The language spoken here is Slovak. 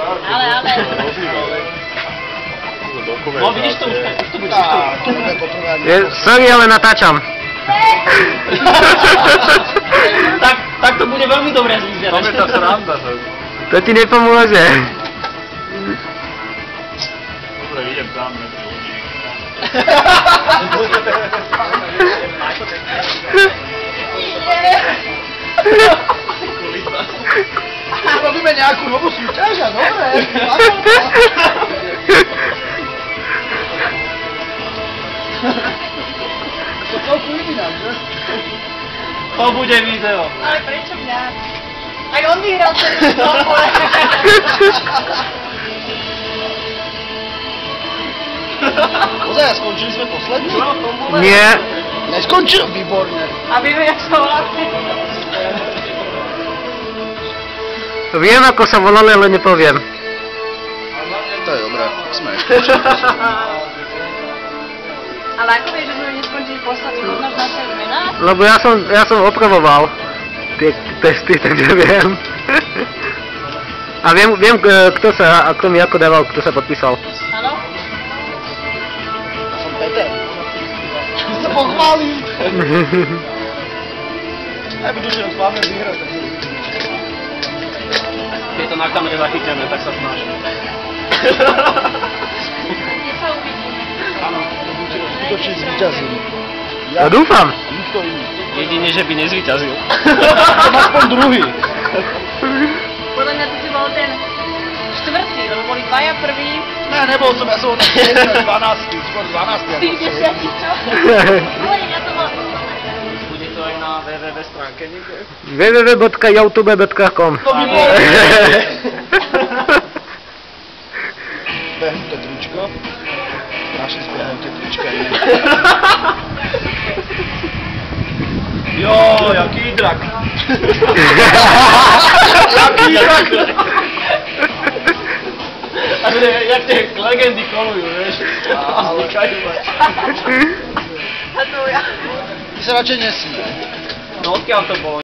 Ale. No vidíš to už to bude. Sorry, ale natáčam. Tak to bude veľmi dobré vyzerať. To je tá sranda. To ti nepomôže. Dobre, idem tam medzi ľudí. Robíme nejakú novú súťaž a dobre. To celku inak, že? To bude video. Ale prečo mňa? Aj on vyhral ten spolpole. Ozaj, skončili sme poslední? Nie. Neskončil, výborne. A víme, jak sa voláte. Viem, ako sa volali, ale nepoviem. To je dobré, sme. Ale ako vieš, že sme neskončili posledný, poznáš naše mená? Lebo ja som opravoval tie testy, takže viem. A viem, kto mi ako dával, kto sa podpísal. Áno? Som Peter. Sa pochválim. Aj budúci rok máme vyhrať. Je to na kamere zachytené, tak sa snaž. Kde sa uvidíme? Áno. Skutočne zvíťazím. Ja dúfam. Nikto iný. Jedine, že by nezvíťazil. Som aspoň druhý. Podľa mňa to si bol ten štvrtý, lebo boli dvaja prvý. Ne, nebol som, ja som od 12. Skôr 12. Z tých 10, čo? Hovorím, ja to bola. Bude to aj na www stránke niekde. www.youtube.com To by bolo. Behnuté tričko. Strašne zbehnuté trička iné. Jo, jaký drak. Jaký drak. Jak tie legendy kolujú, vieš. A vznikajú. A to ja. Ty sa radšej nesmie. No odkiaľ to bolo?